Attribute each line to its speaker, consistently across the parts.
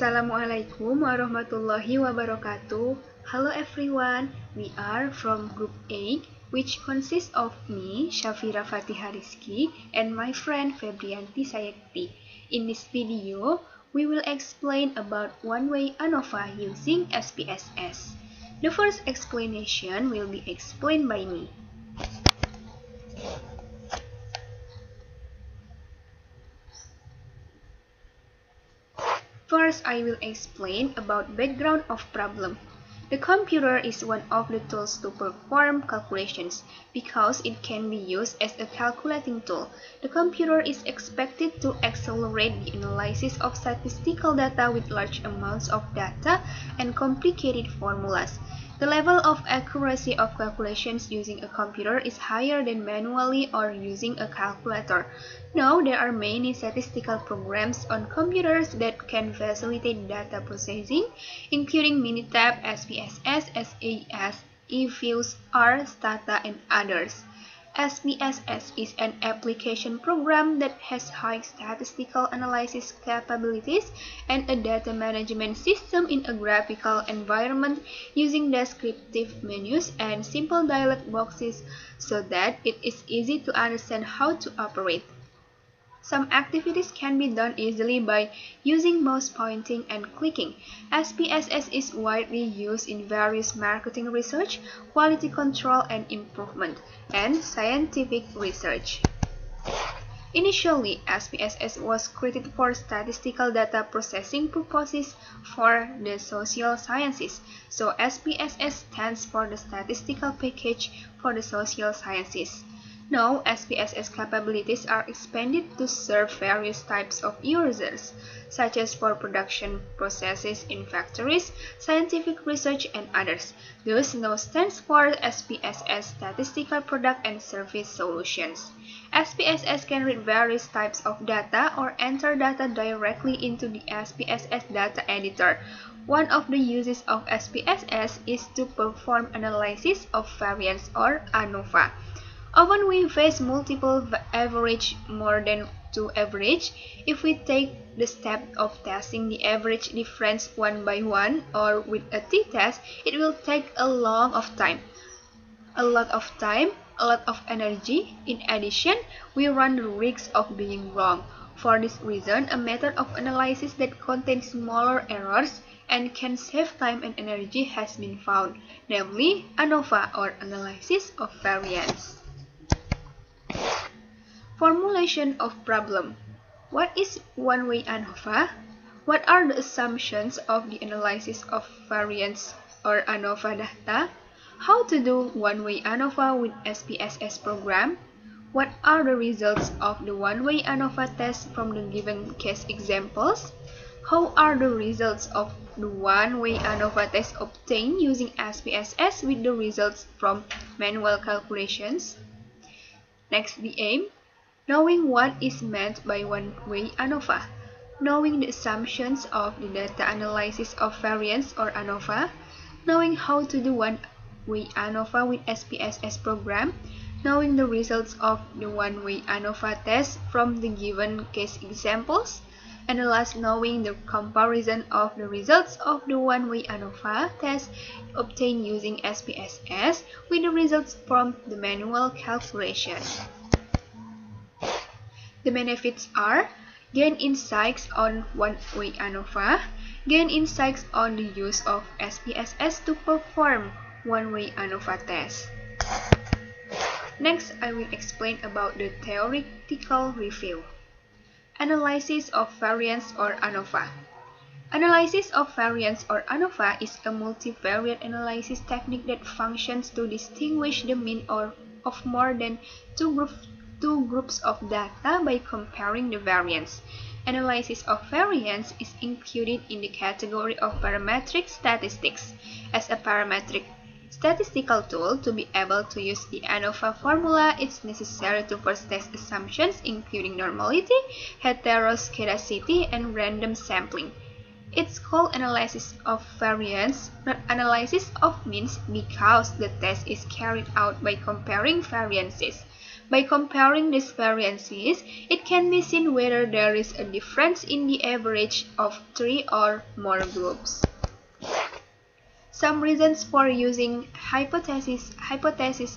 Speaker 1: Assalamualaikum warahmatullahi wabarakatuh. Hello everyone, we are from Group 8, which consists of me, Syafira Fatihah Rizqi, and my friend Febriyanti Sayekti. In this video, we will explain about One-Way Anova using SPSS. The first explanation will be explained by me. First, I will explain about background of problem. The computer is one of the tools to perform calculations because it can be used as a calculating tool. The computer is expected to accelerate the analysis of statistical data with large amounts of data and complicated formulas. The level of accuracy of calculations using a computer is higher than manually or using a calculator. Now, there are many statistical programs on computers that can facilitate data processing, including Minitab, SPSS, SAS, eViews, R, Stata, and others. SPSS is an application program that has high statistical analysis capabilities and a data management system in a graphical environment using descriptive menus and simple dialog boxes so that it is easy to understand how to operate. Some activities can be done easily by using mouse pointing and clicking. SPSS is widely used in various marketing research, quality control and improvement, and scientific research. Initially, SPSS was created for statistical data processing purposes for the social sciences, so SPSS stands for the Statistical Package for the Social Sciences. Now, SPSS capabilities are expanded to serve various types of users, such as for production processes in factories, scientific research, and others. Thus, now stands for SPSS Statistical Product and Service Solutions. SPSS can read various types of data or enter data directly into the SPSS data editor. One of the uses of SPSS is to perform analysis of variance or ANOVA. Often we face multiple average more than 2 average. If we take the step of testing the average difference one by one or with a t-test, it will take a lot of time, a lot of energy. In addition, we run the risk of being wrong. For this reason, a method of analysis that contains smaller errors and can save time and energy has been found, namely ANOVA or analysis of variance. Formulation of problem. What is one-way ANOVA? What are the assumptions of the analysis of variance or ANOVA data? How to do one-way ANOVA with SPSS program? What are the results of the one-way ANOVA test from the given case examples? How are the results of the one-way ANOVA test obtained using SPSS with the results from manual calculations? Next, the aim. Knowing what is meant by one-way ANOVA. Knowing the assumptions of the data analysis of variance or ANOVA. Knowing how to do one-way ANOVA with SPSS program. Knowing the results of the one-way ANOVA test from the given case examples. And the last, knowing the comparison of the results of the one-way ANOVA test obtained using SPSS with the results from the manual calculation. The benefits are gain insights on one-way ANOVA, gain insights on the use of SPSS to perform one-way ANOVA test. Next, I will explain about the theoretical review. Analysis of variance or ANOVA. Analysis of variance or ANOVA is a multivariate analysis technique that functions to distinguish the mean of more than two groups of data by comparing the variance. Analysis of variance is included in the category of parametric statistics. As a parametric statistical tool, to be able to use the ANOVA formula, it's necessary to first test assumptions including normality, heteroscedasticity, and random sampling. It's called analysis of variance, not analysis of means, because the test is carried out by comparing variances. By comparing these variances, it can be seen whether there is a difference in the average of 3 or more groups. Some reasons for using hypothesis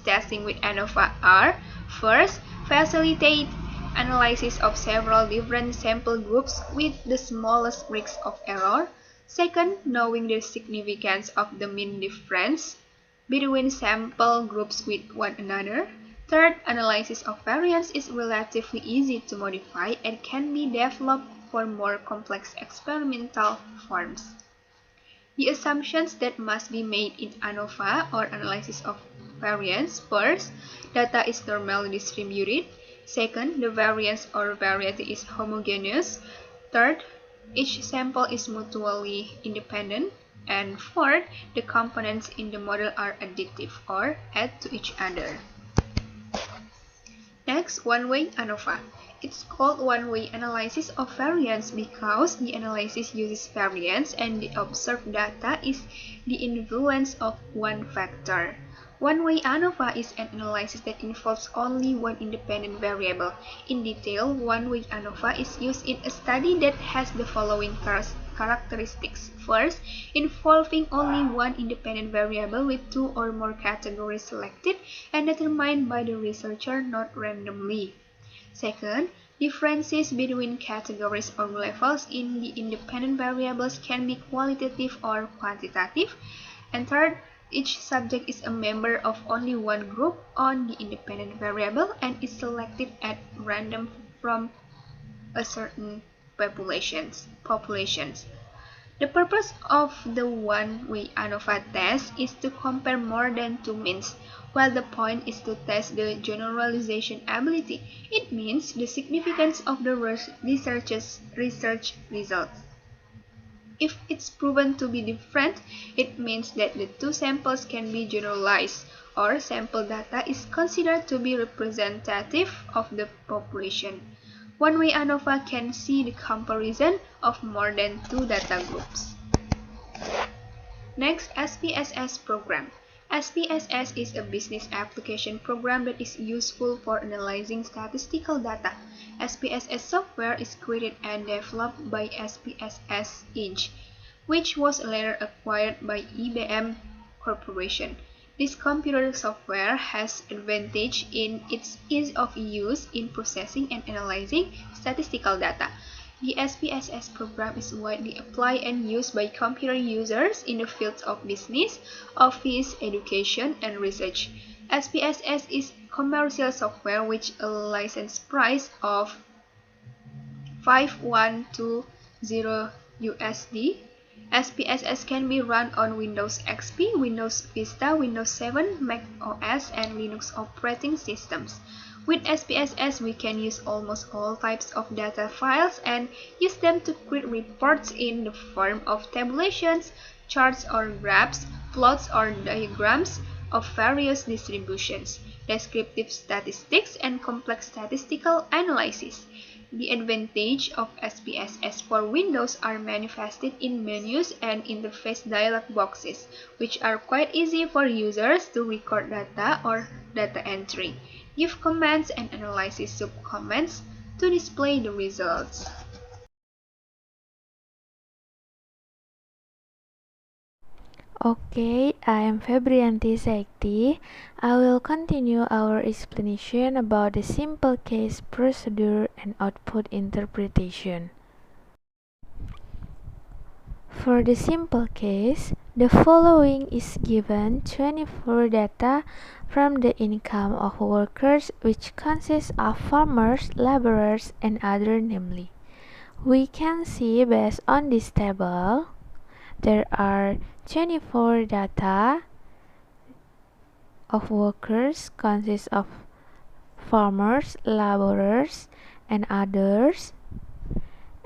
Speaker 1: testing with ANOVA are: first, facilitate analysis of several different sample groups with the smallest risk of error. Second, knowing the significance of the mean difference between sample groups with one another. Third, analysis of variance is relatively easy to modify and can be developed for more complex experimental forms. The assumptions that must be made in ANOVA or analysis of variance: first, data is normally distributed. Second, the variance or variety is homogeneous. Third, each sample is mutually independent. And fourth, the components in the model are additive or add to each other. Next, one-way ANOVA. It's called one-way analysis of variance because the analysis uses variance and the observed data is the influence of one factor. One-way ANOVA is an analysis that involves only one independent variable. In detail, one-way ANOVA is used in a study that has the following characteristics. First, involving only one independent variable with two or more categories selected and determined by the researcher, not randomly. Second, differences between categories or levels in the independent variables can be qualitative or quantitative. And third, each subject is a member of only one group on the independent variable and is selected at random from a certain populations. The purpose of the one-way ANOVA test is to compare more than two means, while the point is to test the generalization ability. It means the significance of the research results. If it's proven to be different, it means that the two samples can be generalized, or sample data is considered to be representative of the population. One-way ANOVA can see the comparison of more than two data groups. Next, SPSS program. SPSS is a business application program that is useful for analyzing statistical data. SPSS software is created and developed by SPSS Inc., which was later acquired by IBM Corporation. This computer software has advantage in its ease of use in processing and analyzing statistical data. The SPSS program is widely applied and used by computer users in the fields of business, office, education, and research. SPSS is commercial software with a license price of $5120 USD. SPSS can be run on Windows XP, Windows Vista, Windows 7, Mac OS, and Linux operating systems. With SPSS, we can use almost all types of data files and use them to create reports in the form of tabulations, charts or graphs, plots or diagrams of various distributions, descriptive statistics, and complex statistical analysis. The advantage of SPSS for Windows are manifested in menus and interface dialog boxes, which are quite easy for users to record data or data entry, give commands and analysis sub-comments to display the results.
Speaker 2: Okay, I am Febriyanti Sayekti. I will continue our explanation about the simple case procedure and output interpretation. For the simple case, the following is given: 24 data from the income of workers, which consists of farmers, laborers, and other namely. We can see based on this table, there are 24 data of workers consists of farmers, laborers, and others,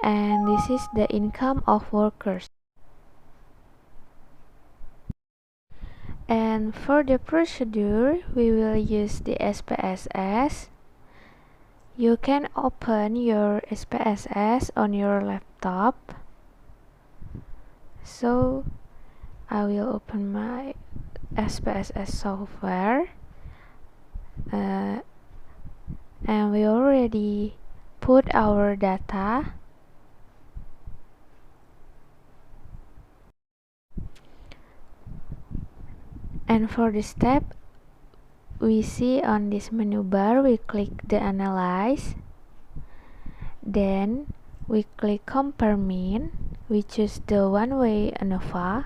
Speaker 2: and this is the income of workers. And for the procedure, we will use the SPSS. You can open your SPSS on your laptop. So I will open my SPSS software. and we already put our data. And for this step, we see on this menu bar, we click the Analyze. Then we click Compare Mean. We choose the One-Way Anova.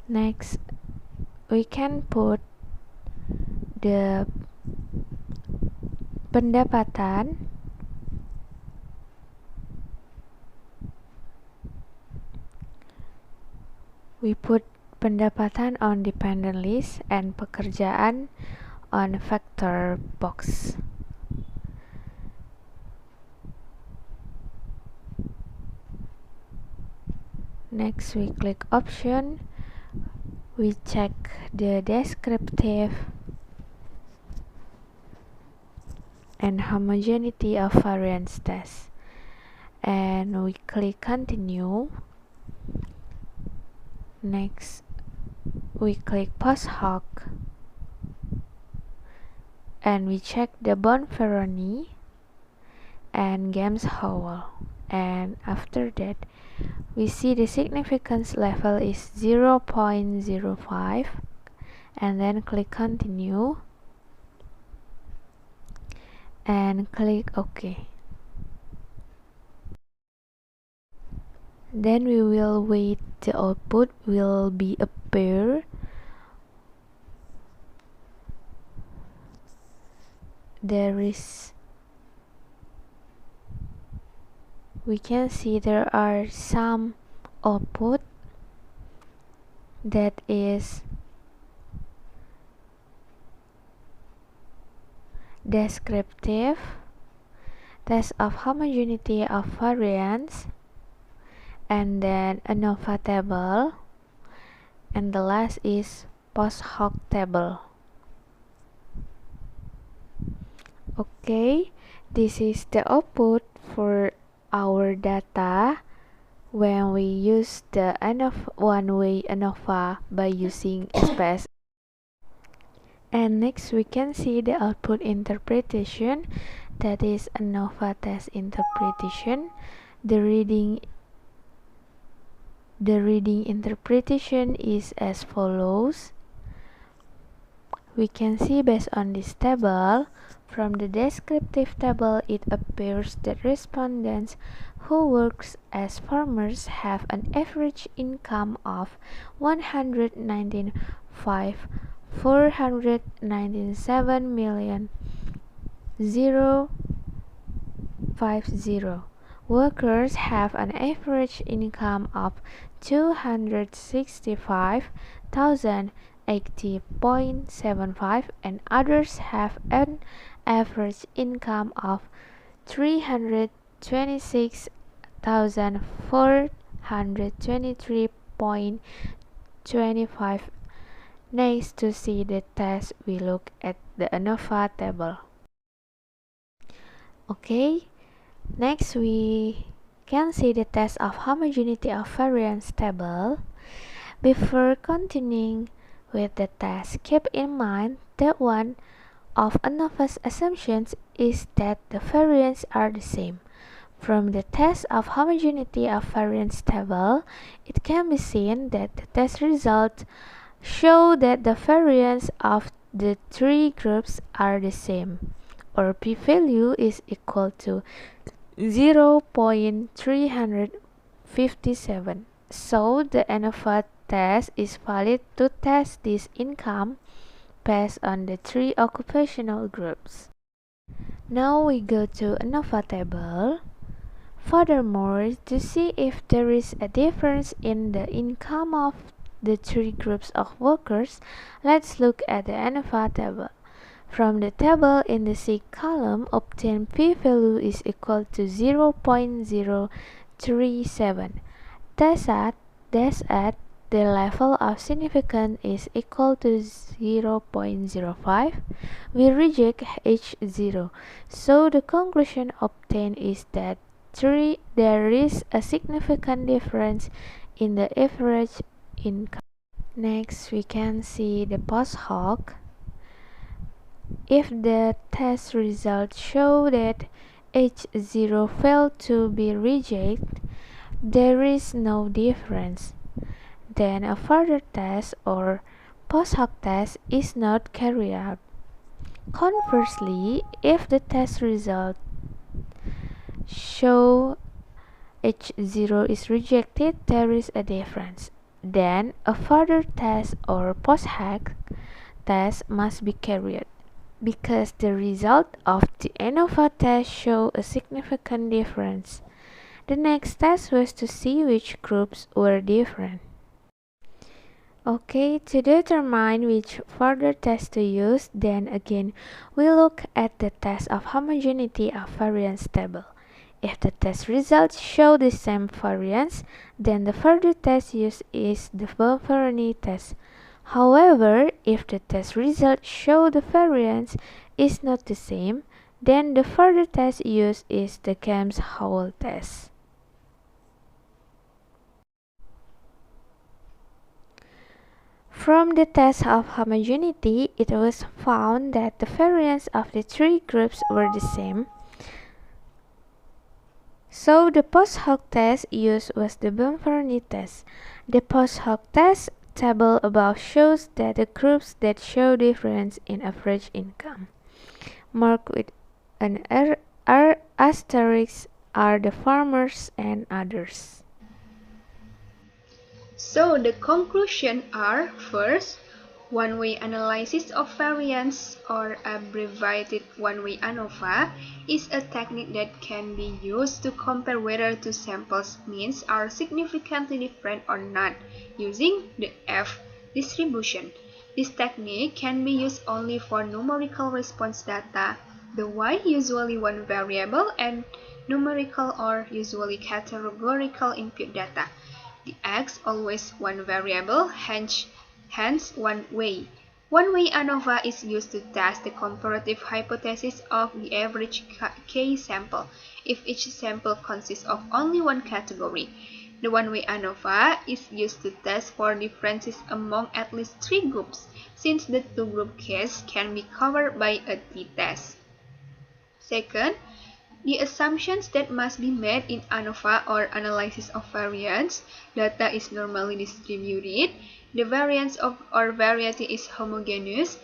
Speaker 2: Next, we can put the pendapatan. We put pendapatan on dependent list and pekerjaan on factor box. Next, we click Option. We check the descriptive and homogeneity of variance test, and we click Continue. Next, we click Post Hoc, and we check the Bonferroni and Games Howell, and after that we see the significance level is 0.05, and then click Continue and click OK. Then we will wait the output will be appear. We can see there are some output that is descriptive, test of homogeneity of variance, and then ANOVA table, and the last is post hoc table. Okay, this is the output for our data when we use the One-Way Anova by using Spss. And next we can see the output interpretation, that is ANOVA test interpretation. The reading interpretation is as follows. We can see based on this table, from the descriptive table it appears that respondents who works as farmers have an average income of 119,497,050. Workers have an average income of 265,080.75, and others have an average income of 326,423.25. Next, to see the test, we look at the ANOVA table. Okay, next we can see the test of homogeneity of variance table. Before continuing with the test, keep in mind that one of ANOVA's assumptions is that the variants are the same. From the test of homogeneity of variance table, it can be seen that the test results show that the variance of the three groups are the same, or p-value is equal to 0.357. So the ANOVA test is valid to test this income based on the three occupational groups. Now we go to ANOVA table. Furthermore, to see if there is a difference in the income of the three groups of workers, let's look at the ANOVA table. From the table in the C column, obtain p-value is equal to 0.037. Thus at the level of significance is equal to 0.05. We reject H0. So the conclusion obtained is that there is a significant difference in the average income. Next, we can see the post hoc. If the test results show that H0 failed to be rejected, there is no difference. Then a further test or post hoc test is not carried out. Conversely, if the test result show H0 is rejected, there is a difference. Then a further test or post hoc test must be carried, because the result of the Anova test show a significant difference. The next test was to see which groups were different. Okay, to determine which further test to use, then again we look at the test of homogeneity of variance table. If the test results show the same variance, then the further test used is the Bumferoni test. However, if the test results show the variance is not the same, then the further test used is the Games-Howell test. From the test of homogeneity, it was found that the variance of the three groups were the same. So the post hoc test used was the Bumferoni test. The post hoc test table above shows that the groups that show difference in average income, marked with an asterisk, are the farmers and others.
Speaker 1: So the conclusions are: first, one-way analysis of variance, or abbreviated one-way Anova, is a technique that can be used to compare whether two samples' means are significantly different or not, using the F distribution. This technique can be used only for numerical response data, the Y usually one variable, and numerical or usually categorical input data, the X always one variable, hence one way. One-way Anova is used to test the comparative hypothesis of the average K sample if each sample consists of only one category. The one-way Anova is used to test for differences among at least three groups, since the two-group case can be covered by a t-test. Second, the assumptions that must be made in ANOVA or analysis of variance: data is normally distributed, the variance of or variety is homogeneous,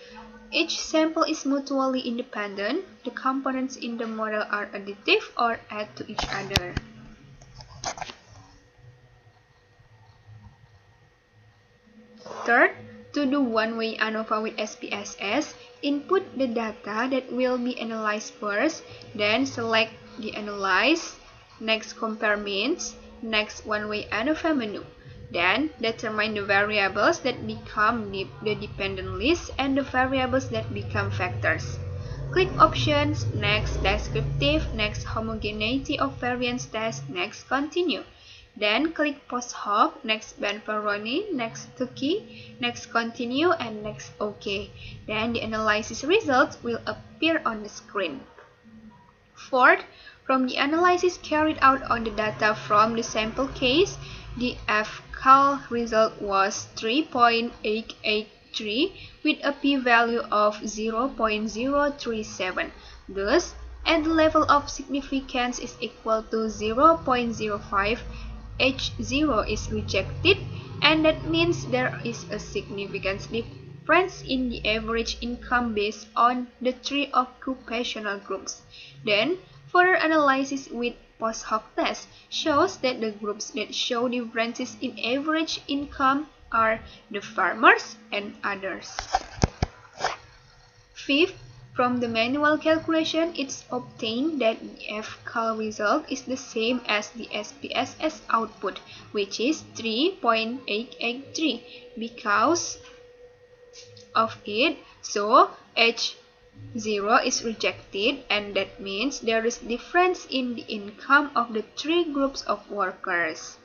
Speaker 1: each sample is mutually independent, the components in the model are additive or add to each other. Third, to do one-way ANOVA with SPSS, input the data that will be analyzed first, then select the analyze, next compare means, next one-way ANOVA menu. Then determine the variables that become the dependent list and the variables that become factors. Click Options, next Descriptive, next Homogeneity of Variance Test, next Continue. Then click Post Hoc, next Bumferoni, next Tukey, next Continue, and next OK. Then the analysis results will appear on the screen. Fourth, from the analysis carried out on the data from the sample case, the FCAL result was 3.883 with a p-value of 0.037. Thus, at the level of significance is equal to 0.05, H0 is rejected, and that means there is a significant difference in the average income based on the three occupational groups. Then, further analysis with post hoc test shows that the groups that show differences in average income are the farmers and others. Fifth, from the manual calculation, it's obtained that the FCAL result is the same as the SPSS output, which is 3.883. Because of it, so H0 is rejected, and that means there is difference in the income of the three groups of workers.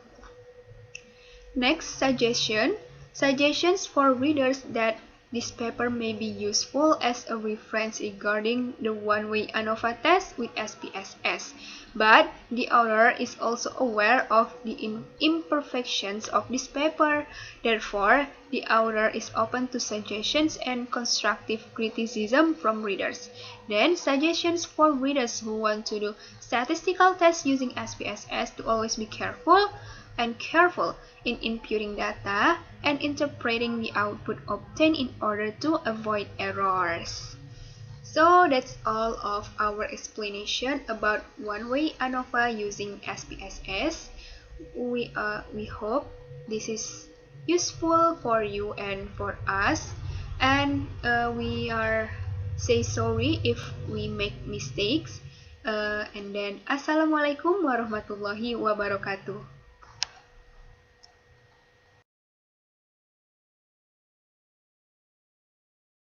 Speaker 1: Next, suggestions for readers that this paper may be useful as a reference regarding the one-way ANOVA test with SPSS. But the author is also aware of the imperfections of this paper. Therefore, the author is open to suggestions and constructive criticism from readers. Then, suggestions for readers who want to do statistical tests using SPSS to always be careful in inputting data and interpreting the output obtained in order to avoid errors. So that's all of our explanation about one-way ANOVA using SPSS. We hope this is useful for you and for us, and we are say sorry if we make mistakes. And then Assalamualaikum warahmatullahi wabarakatuh.